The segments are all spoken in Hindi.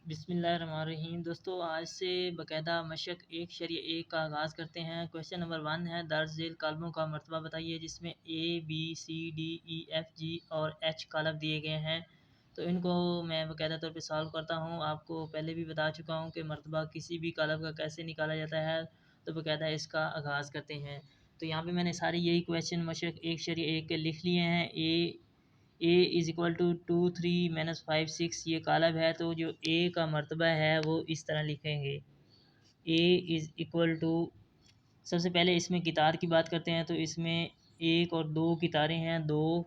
बिस्मिल्लाहिर्रहमानिर्रहीम। दोस्तों, आज से बाकायदा मशक 1 का आगाज़ करते हैं। क्वेश्चन नंबर 1 है, दर्ज झेल कालमों का मरतबा बताइए, जिसमें A B C D E F G और एच कालम दिए गए हैं। तो इनको मैं बाकायदा तौर पे सॉल्व करता हूँ। आपको पहले भी बता चुका हूँ कि मरतबा किसी भी कालम का कैसे निकाला जाता है। तो बाकायदा इसका आगाज़ करते हैं। तो यहाँ पे मैंने सारे यही क्वेश्चन मशक 1 के लिख लिए हैं। ए इज़ इक्वल टू 2 3 - 5 6 ये कालब है। तो जो ए का मरतबा है वो इस तरह लिखेंगे। ए इज़ इक्वल टू, सबसे पहले इसमें कितार की बात करते हैं। तो इसमें 1 और 2 कितारें हैं, 2,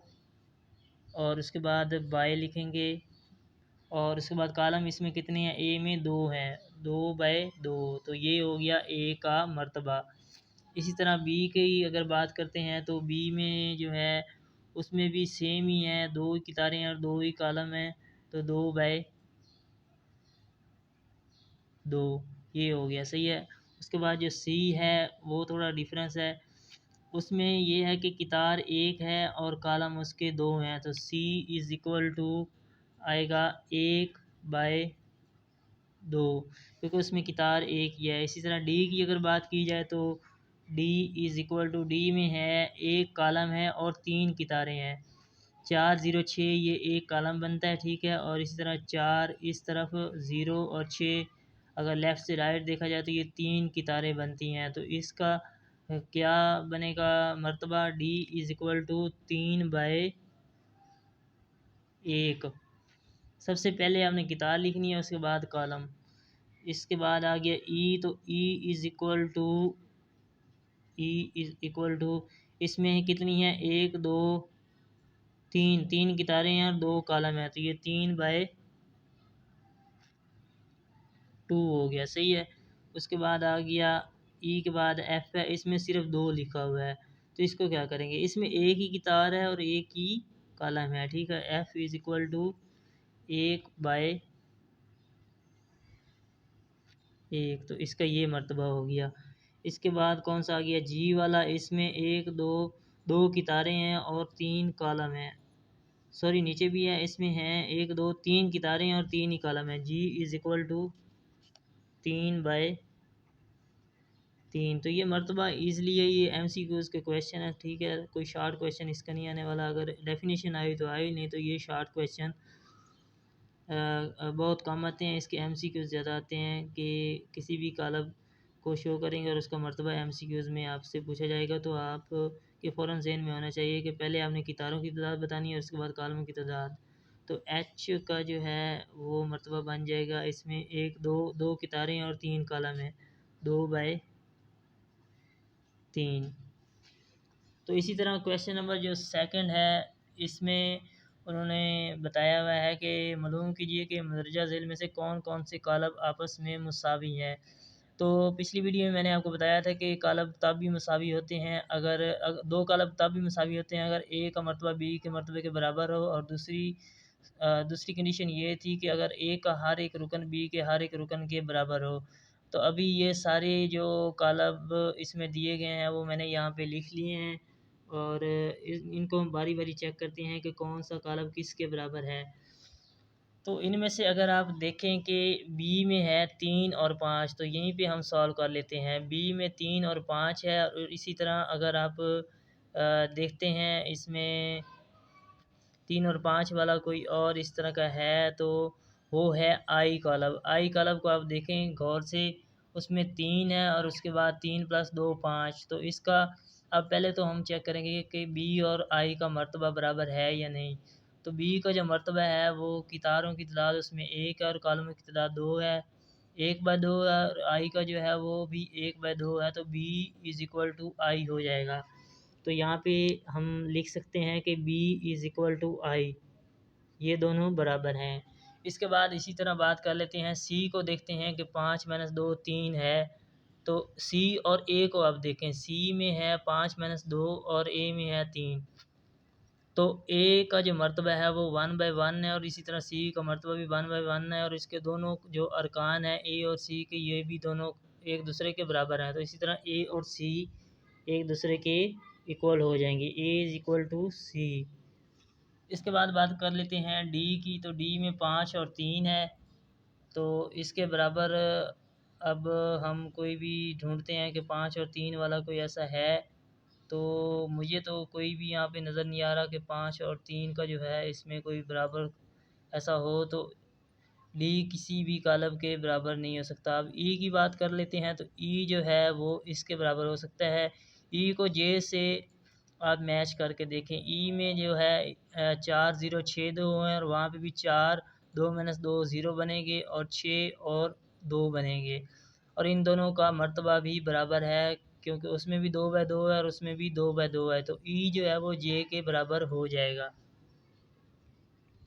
और उसके बाद बाय लिखेंगे। और उसके बाद कालम इसमें कितने हैं, ए में 2 हैं, 2/2। तो ये हो गया ए का मरतबा। इसी तरह बी की अगर बात करते हैं तो बी में जो है उसमें भी सेम ही है, 2 कितारें हैं और 2 ही कालम हैं। तो 2/2 ये हो गया, सही है। उसके बाद जो सी है वो थोड़ा डिफरेंस है। उसमें ये है कि कितार 1 है और कालम उसके 2 हैं। तो सी इज़ इक्वल टू आएगा 1/2, क्योंकि उसमें कितार 1 ही है। इसी तरह डी की अगर बात की जाए तो D is equal to, D में है 1 कालम है और 3 कितारें हैं। 4 0 6 ये एक कालम बनता है, ठीक है। और इसी तरह 4 इस तरफ, 0 और 6 अगर लेफ़्ट से राइट देखा जाए तो ये 3 कितारें बनती हैं। तो इसका क्या बनेगा मरतबा, डी इज़ इक्वल टू 3/1। सबसे पहले आपने कितार लिखनी है, उसके बाद कॉलम। इसके बाद आ गया ई। तो ई इज़ इक्वल टू इसमें कितनी है, 1 2 3, 3 कितारें हैं और 2 कॉलम है। तो ये 3/2 हो गया, सही है। उसके बाद आ गया ई के बाद एफ है, इसमें सिर्फ 2 लिखा हुआ है। तो इसको क्या करेंगे, इसमें एक ही कितार है और एक ही कॉलम है, ठीक है। F is equal to 1/1। तो इसका ये मर्तबा हो गया। इसके बाद कौन सा आ गया, जी वाला। इसमें 1 2 2 कितारें हैं और 3 कॉलम हैं। सॉरी, नीचे भी है, इसमें हैं 1 2 3 कितारें और 3 ही कॉलम है। जी इज़ इक्वल टू 3/3। तो ये मर्तबा ईज़िली है। ये MCQs के क्वेश्चन है, ठीक है। कोई शार्ट क्वेश्चन इसका नहीं आने वाला। अगर डेफिनेशन आई तो आई, नहीं तो ये शार्ट क्वेश्चन बहुत कम आते हैं। इसके MCQs ज़्यादा आते हैं कि किसी भी कालब को शो करेंगे और उसका मर्तबा MCQs में आपसे पूछा जाएगा तो आप के फ़ौरन ज़हन में होना चाहिए कि पहले आपने कितारों की तादाद बतानी है और उसके बाद कालमों की तादाद। तो एच का जो है वो मर्तबा बन जाएगा, इसमें 1 2 2 कितारें और 3 कालम है, 2/3। तो इसी तरह क्वेश्चन नंबर जो सेकंड है, इसमें उन्होंने बताया हुआ है कि मालूम कीजिए कि मदरजा झेल में से कौन कौन से कालब आपस में मुसावी हैं। तो पिछली वीडियो में मैंने आपको बताया था कि कालब तब भी मुसावी होते हैं अगर 2 कालब तब भी मुसावी होते हैं अगर ए का मरतबा बी के मरतबे के बराबर हो। और दूसरी कंडीशन ये थी कि अगर ए का हर एक रुकन बी के हर एक रुकन के बराबर हो। तो अभी ये सारे जो कालब इसमें दिए गए हैं वो मैंने यहाँ पे लिख लिए हैं, और इनको हम बारी बारी चेक करते हैं कि कौन सा कालब किसके बराबर है। तो इनमें से अगर आप देखें कि बी में है 3 और 5, तो यहीं पे हम सॉल्व कर लेते हैं। बी में 3 और 5 है। और इसी तरह अगर आप देखते हैं इसमें 3 और 5 वाला कोई और इस तरह का है तो वो है आई कॉलब। आई कॉलब को आप देखें गौर से, उसमें 3 है और उसके बाद 3 + 2 5। तो इसका अब पहले तो हम चेक करेंगे कि बी और आई का मर्तबा बराबर है या नहीं। तो बी का जो मर्तबा है वो कितारों की तादाद उसमें 1 है और कॉलमों की तादाद 2 है, 1/2 है। और आई का जो है वो भी 1/2 है। तो बी इज़ इक्वल टू आई हो जाएगा। तो यहाँ पे हम लिख सकते हैं कि बी इज़ इक्वल टू आई, ये दोनों बराबर हैं। इसके बाद इसी तरह बात कर लेते हैं, सी को देखते हैं कि 5 - 2 3 है। तो सी और ए को आप देखें, सी में है 5 - 2 और ए में है 3। तो ए का जो मर्तबा है वो 1/1 है और इसी तरह सी का मर्तबा भी 1/1 है। और इसके दोनों जो अरकान हैं ए और सी के, ये भी दोनों एक दूसरे के बराबर हैं। तो इसी तरह ए और सी एक दूसरे के इक्वल हो जाएंगे, ए इज़ इक्वल टू सी। इसके बाद बात कर लेते हैं डी की। तो डी में 5 और 3 है। तो इसके बराबर अब हम कोई भी ढूंढते हैं कि 5 और 3 वाला कोई ऐसा है। तो मुझे तो कोई भी यहाँ पे नज़र नहीं आ रहा कि 5 और 3 का जो है इसमें कोई बराबर ऐसा हो। तो डी किसी भी कालब के बराबर नहीं हो सकता। अब ई की बात कर लेते हैं, तो ई जो है वो इसके बराबर हो सकता है। ई को जे से आप मैच करके देखें। ई में जो है 4 0 6 2 हैं, और वहाँ पे भी 4 2 - 2 0 बनेंगे, और 6 और 2 बनेंगे, और इन दोनों का मर्तबा भी बराबर है, क्योंकि उसमें भी 2/2 है और उसमें भी 2/2 है। तो ई जो है वो जे के बराबर हो जाएगा।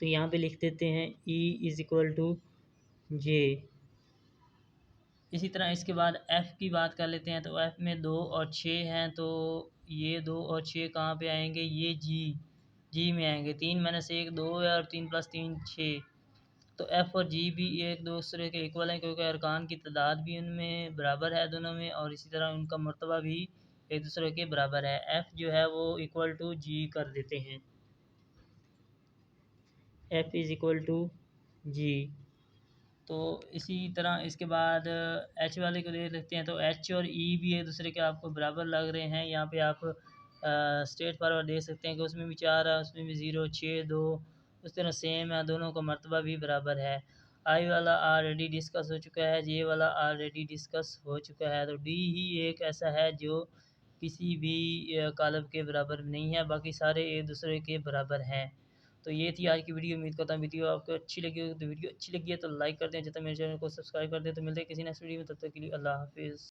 तो यहाँ पे लिख देते हैं ई इज़ इक्वल टू जे। इसी तरह इसके बाद एफ़ की बात कर लेते हैं। तो एफ़ में 2 और 6 हैं, तो ये 2 और 6 कहाँ पे आएंगे? ये जी में आएंगे। 3 - 1 2 है, और 3 + 3 6। तो एफ़ और जी भी एक दूसरे के इक्वल हैं, क्योंकि अरकान की तादाद भी उनमें बराबर है दोनों में, और इसी तरह उनका मर्तबा भी एक दूसरे के बराबर है। एफ़ जो है वो इक्वल टू जी कर देते हैं। एफ़ इज़ इक्वल टू जी। तो इसी तरह इसके बाद एच वाले को देख लेते हैं। तो एच और ई भी एक दूसरे के आपको बराबर लग रहे हैं। यहाँ पे आप स्ट्रेट फॉरवर्ड देख सकते हैं कि उसमें भी 4 है, उसमें भी 0 6 2 उस तरह सेम है, दोनों का मर्तबा भी बराबर है। आई वाला ऑलरेडी डिस्कस हो चुका है, जे वाला ऑलरेडी डिस्कस हो चुका है। तो डी ही एक ऐसा है जो किसी भी कॉलम के बराबर नहीं है, बाकी सारे एक दूसरे के बराबर हैं। तो ये थी आज की वीडियो। उम्मीद करता हूँ वीडियो आपको अच्छी लगी हो। तो वीडियो अच्छी लगी है तो लाइक कर दें, जब तक मेरे चैनल को सब्सक्राइब कर दें। तो मिलते हैं किसी नेक्स्ट वीडियो में, तब तक के लिए अल्लाह हाफिज़।